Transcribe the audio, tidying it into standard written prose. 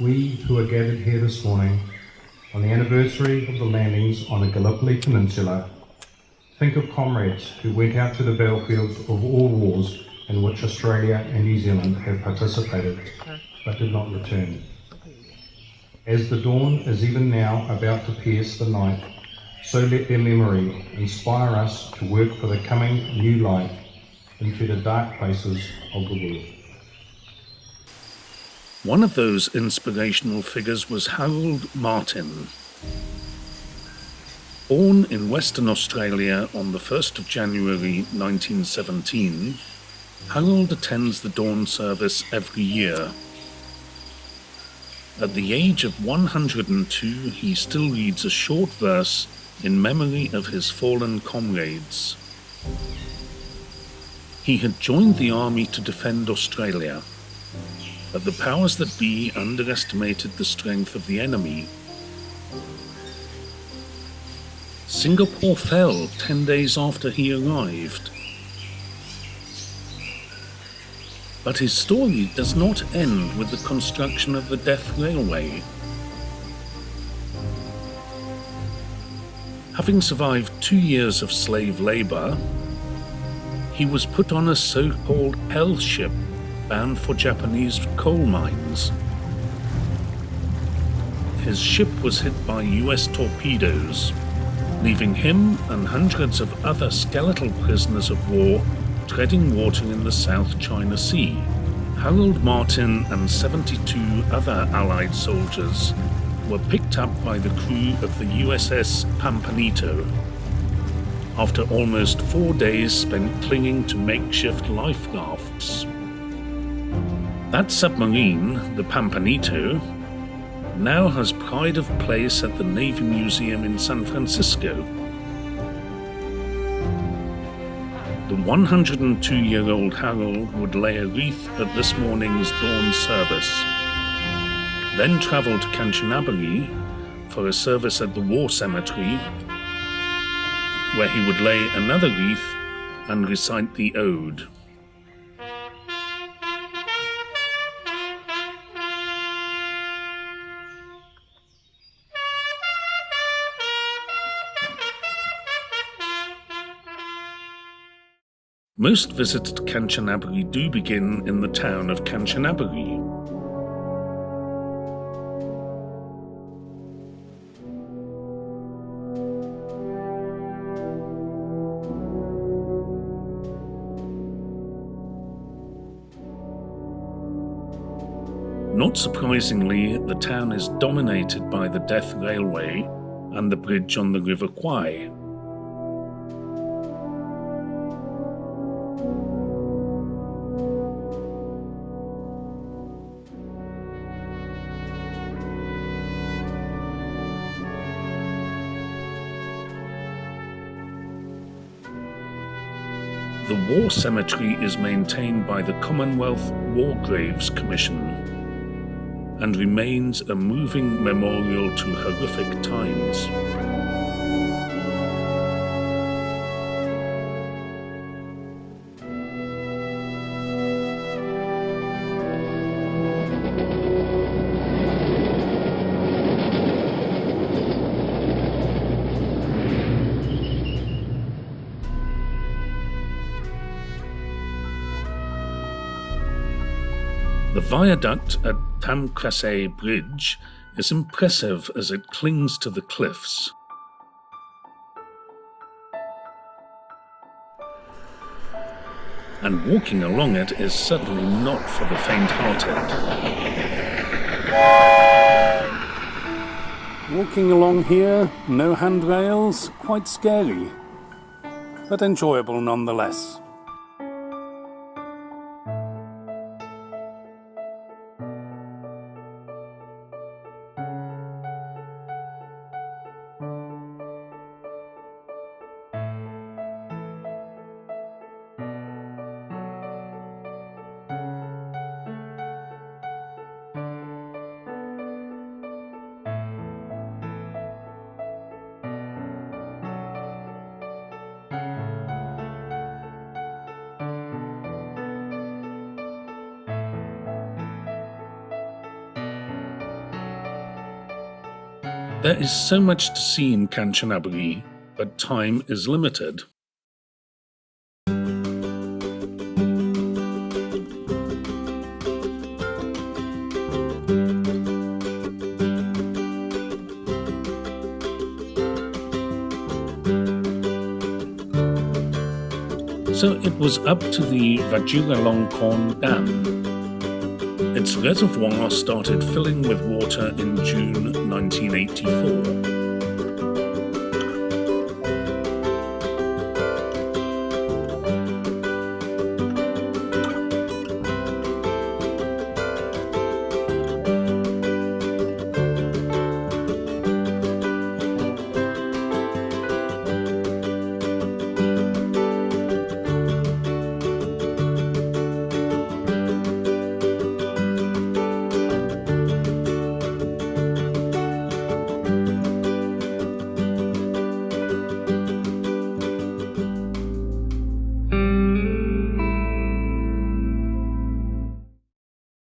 We who are gathered here this morning on the anniversary of the landings on the Gallipoli Peninsula think of comrades who went out to the battlefields of all wars in which Australia and New Zealand have participated but did not return. As the dawn is even now about to pierce the night, so let their memory inspire us to work for the coming new light into the dark places of the world. One of those inspirational figures was Harold Martin. Born in Western Australia on the 1st of January 1917, Harold attends the dawn service every year. At the age of 102, he still reads a short verse in memory of his fallen comrades. He had joined the army to defend Australia, but the powers that be underestimated the strength of the enemy. Singapore fell 10 days after he arrived. But his story does not end with the construction of the Death Railway. Having survived 2 years of slave labour, he was put on a so-called hell ship bound for Japanese coal mines. His ship was hit by US torpedoes, leaving him and hundreds of other skeletal prisoners of war treading water in the South China Sea. Harold Martin and 72 other Allied soldiers were picked up by the crew of the USS Pampanito after almost 4 days spent clinging to makeshift life rafts. That submarine, the Pampanito, now has pride of place at the Navy Museum in San Francisco. The 102-year-old Harold would lay a wreath at this morning's dawn service, then travel to Kanchanaburi for a service at the War Cemetery, where he would lay another wreath and recite the ode. Most visits to Kanchanaburi do begin in the town of Kanchanaburi. Not surprisingly, the town is dominated by the Death Railway and the bridge on the River Kwai. The War Cemetery is maintained by the Commonwealth War Graves Commission and remains a moving memorial to horrific times. The viaduct at Tam Krasay Bridge is impressive as it clings to the cliffs. and walking along it is certainly not for the faint-hearted. Walking along here, no handrails, quite scary, but enjoyable nonetheless. There is so much to see in Kanchanaburi, but time is limited. So it was up to the Vajiralongkorn Dam. Its reservoir started filling with water in June 1984.